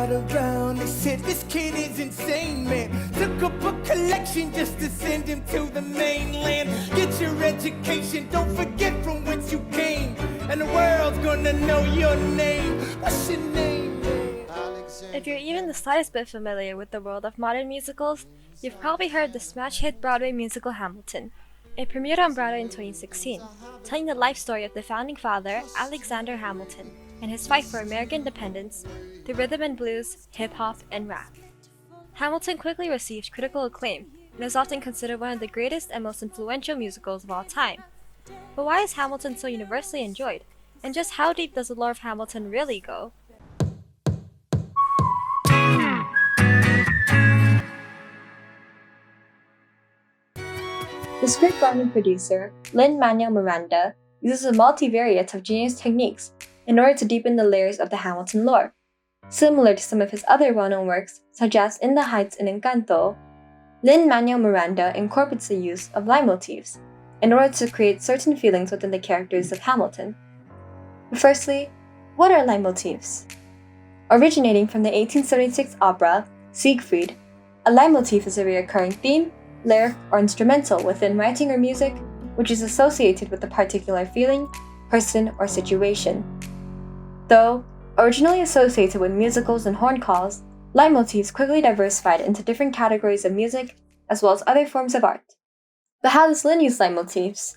crowd around, they said this kid is insane, man. Took up a collection just to send him to the mainland. Get your education, don't forget from whence you came, and the world's gonna know your name. What's your name, man? If you're even the slightest bit familiar with the world of modern musicals, you've probably heard the smash hit Broadway musical Hamilton. It premiered on Broadway in 2016, telling the life story of the founding father, Alexander Hamilton, and his fight for American independence through rhythm and blues, hip-hop, and rap. Hamilton quickly received critical acclaim and is often considered one of the greatest and most influential musicals of all time. But why is Hamilton so universally enjoyed? And just how deep does the lore of Hamilton really go? The script-writing producer, Lin-Manuel Miranda, uses a multivariate of genius techniques in order to deepen the layers of the Hamilton lore. Similar to some of his other well-known works, such as In the Heights and Encanto, Lin-Manuel Miranda incorporates the use of leitmotifs in order to create certain feelings within the characters of Hamilton. But firstly, what are leitmotifs? Originating from the 1876 opera Siegfried, a leitmotif is a recurring theme, lyric, or instrumental within writing or music which is associated with a particular feeling, person, or situation. Though originally associated with musicals and horn calls, leitmotifs quickly diversified into different categories of music as well as other forms of art. But how does Lin use leitmotifs?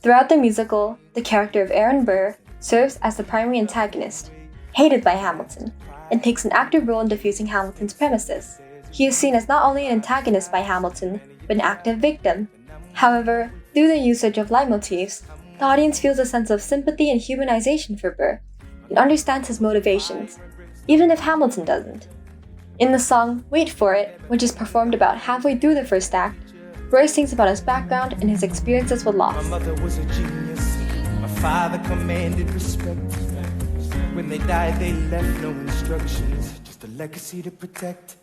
Throughout the musical, the character of Aaron Burr serves as the primary antagonist, hated by Hamilton, and takes an active role in diffusing Hamilton's premises. He is seen as not only an antagonist by Hamilton, but an active victim. However, through the usage of leitmotifs, the audience feels a sense of sympathy and humanization for Burr, and understands his motivations, even if Hamilton doesn't. In the song Wait For It, which is performed about halfway through the first act, Burr sings about his background and his experiences with loss. My mother was a genius, my father commanded respect. When they died, they left no instructions, just a legacy to protect.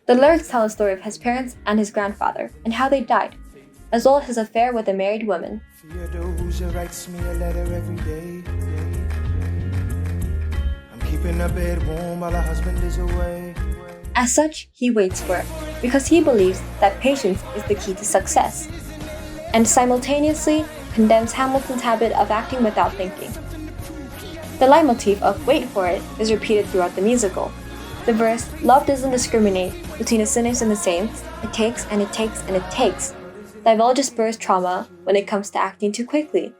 The lyrics tell a story of his parents and his grandfather, and how they died, as well as his affair with a married woman. Theodosia writes me a letter every day. I'm keeping her bed warm while her husband is away. As such, he waits for it, because he believes that patience is the key to success, and simultaneously condemns Hamilton's habit of acting without thinking. The leitmotif of Wait For It is repeated throughout the musical. The verse, love doesn't discriminate between the sinners and the saints, it takes and it takes and it takes, divulges Burr's trauma when it comes to acting too quickly.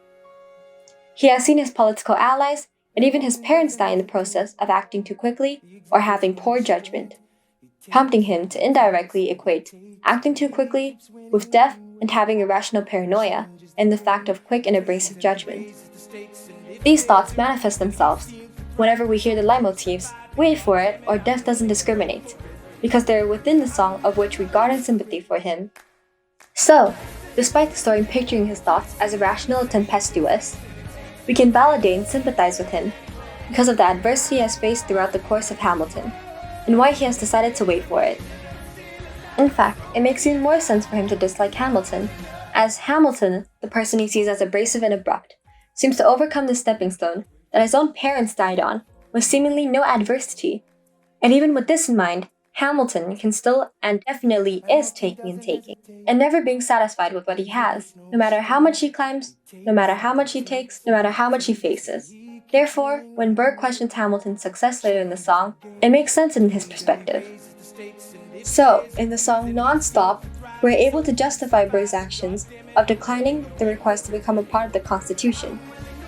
He has seen his political allies and even his parents die in the process of acting too quickly or having poor judgment, prompting him to indirectly equate acting too quickly with death and having irrational paranoia and the fact of quick and abrasive judgment. These thoughts manifest themselves whenever we hear the leitmotifs Wait For It or Death Doesn't Discriminate, because they are within the song of which we garner sympathy for him. So, despite the story picturing his thoughts as irrational and tempestuous, we can validate and sympathize with him because of the adversity he has faced throughout the course of Hamilton, and why he has decided to wait for it. In fact, it makes even more sense for him to dislike Hamilton, as Hamilton, the person he sees as abrasive and abrupt, seems to overcome the stepping stone that his own parents died on with seemingly no adversity. And even with this in mind, Hamilton can still and definitely is taking and taking, and never being satisfied with what he has, no matter how much he climbs, no matter how much he takes, no matter how much he faces. Therefore, when Burr questions Hamilton's success later in the song, it makes sense in his perspective. So, in the song Non-Stop, we're able to justify Burr's actions of declining the request to become a part of the Constitution,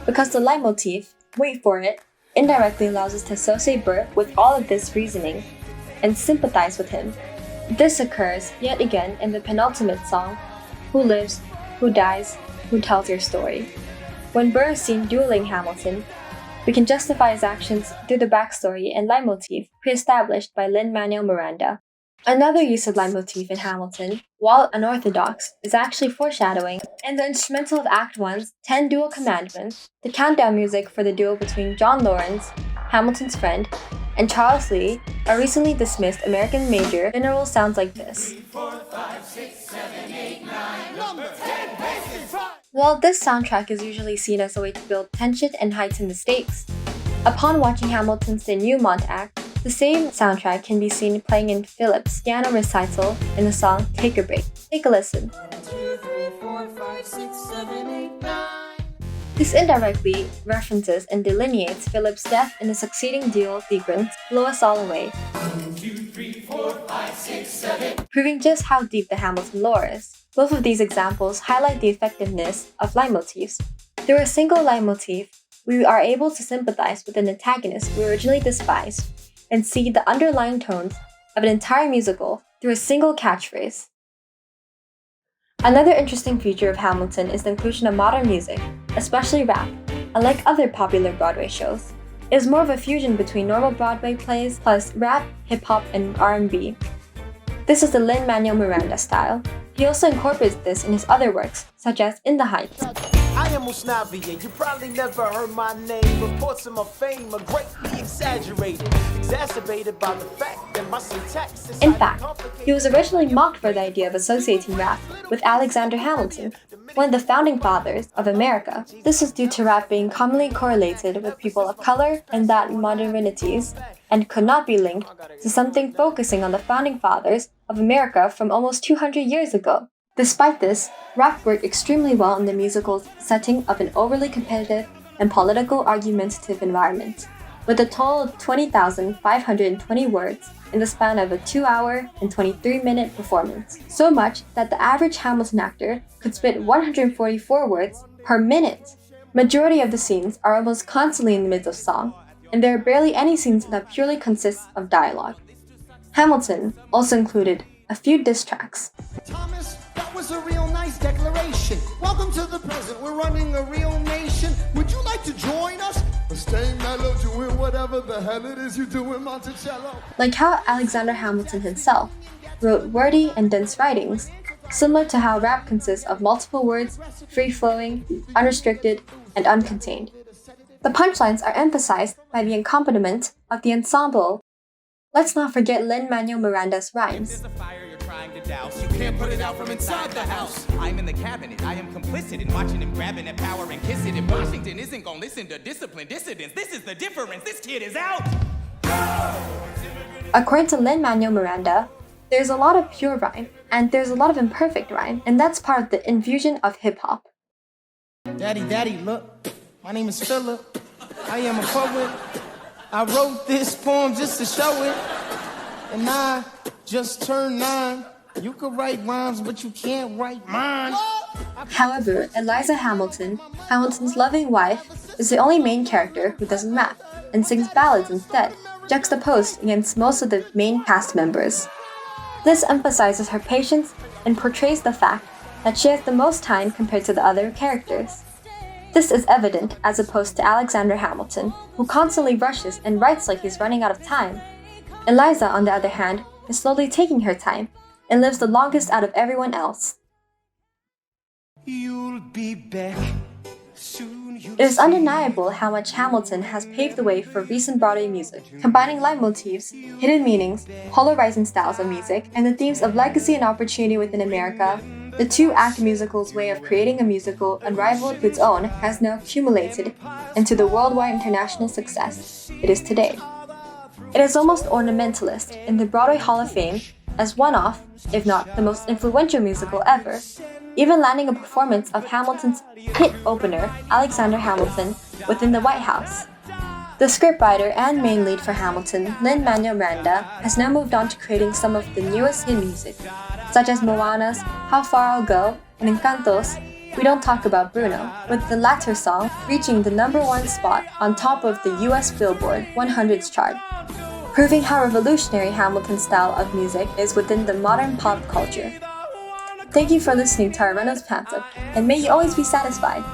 because the leitmotif, Wait For It, indirectly allows us to associate Burr with all of this reasoning and sympathize with him. This occurs yet again in the penultimate song, Who Lives, Who Dies, Who Tells Your Story. When Burr is seen dueling Hamilton, we can justify his actions through the backstory and leitmotif pre-established by Lin-Manuel Miranda. Another use of leitmotif in Hamilton, while unorthodox, is actually foreshadowing. In the instrumental of Act 1's 10 Duel Commandments, the countdown music for the duel between John Lawrence, Hamilton's friend, and Charles Lee, a recently dismissed American major general, sounds like this. 3, 4, 5, 6, 7, 8, 9, number 10 paces. While this soundtrack is usually seen as a way to build tension and heighten the stakes, upon watching Hamilton's denouement act, The same soundtrack can be seen playing in Philip's piano recital in the song Take a Break. Take a listen. This indirectly references and delineates Philip's death in the succeeding dual sequence, Blow Us All Away, 1, 2, 3, 4, 5, 6, 7. proving just how deep the Hamilton lore is. Both of these examples highlight the effectiveness of leitmotifs. Through a single leitmotif, we are able to sympathize with an antagonist we originally despised and see the underlying tones of an entire musical through a single catchphrase. Another interesting feature of Hamilton is the inclusion of modern music, especially rap. Unlike other popular Broadway shows, it is more of a fusion between normal Broadway plays plus rap, hip-hop, and R&B. This is the Lin-Manuel Miranda style. He also incorporates this in his other works, such as In the Heights. I am Musnavia, you probably never heard my name. Reports of my fame are greatly exaggerated, exacerbated by the fact that my syntax is In fact, he was originally mocked for the idea of associating rap with Alexander Hamilton, one of the founding fathers of America. This was due to rap being commonly correlated with people of color and that modernities, and could not be linked to something focusing on the founding fathers of America from almost 200 years ago. Despite this, rap worked extremely well in the musical's setting of an overly competitive and political argumentative environment, with a total of 20,520 words in the span of a 2-hour and 23-minute performance, so much that the average Hamilton actor could spit 144 words per minute. Majority of the scenes are almost constantly in the midst of song, and there are barely any scenes that purely consist of dialogue. Hamilton also included a few diss tracks. Thomas, that was a real nice declaration. Welcome to the present, we're running a real nation. Would you like to join us? Or stay mellow, doing whatever the hell it is you do in Monticello. Like how Alexander Hamilton himself wrote wordy and dense writings, similar to how rap consists of multiple words, free-flowing, unrestricted, and uncontained. The punchlines are emphasized by the accompaniment of the ensemble. Let's not forget Lin-Manuel Miranda's rhymes. There's a fire you're trying to douse. You can't put it out from inside the house. I'm in the cabinet. I am complicit in watching him grabbing at power and kissing it. Washington isn't gonna listen to disciplined dissidents. This is the difference. This kid is out. According to Lin-Manuel Miranda, there's a lot of pure rhyme, and there's a lot of imperfect rhyme, and that's part of the infusion of hip-hop. Daddy, look, my name is Philip. I am a poet. I wrote this poem just to show it. And I just turned 9. You could write rhymes, but you can't write mine. However, Eliza Hamilton, Hamilton's loving wife, is the only main character who doesn't rap, and sings ballads instead, juxtaposed against most of the main cast members. This emphasizes her patience and portrays the fact that she has the most time compared to the other characters. This is evident as opposed to Alexander Hamilton, who constantly rushes and writes like he's running out of time. Eliza, on the other hand, is slowly taking her time and lives the longest out of everyone else. You'll be back soon. It is undeniable how much Hamilton has paved the way for recent Broadway music, combining leitmotifs, hidden meanings, polarizing styles of music, and the themes of legacy and opportunity within America. The two-act musical's way of creating a musical unrivaled to its own has now accumulated into the worldwide international success it is today. It is almost ornamentalist in the Broadway Hall of Fame as one-off, if not the most influential musical ever, even landing a performance of Hamilton's hit opener, Alexander Hamilton, within the White House. The scriptwriter and main lead for Hamilton, Lin-Manuel Miranda, has now moved on to creating some of the newest hit music, such as Moana's How Far I'll Go and Encanto's We Don't Talk About Bruno, with the latter song reaching the #1 spot on top of the US Billboard 100's chart, proving how revolutionary Hamilton's style of music is within the modern pop culture. Thank you for listening to our Reynolds Pantsup, and may you always be satisfied.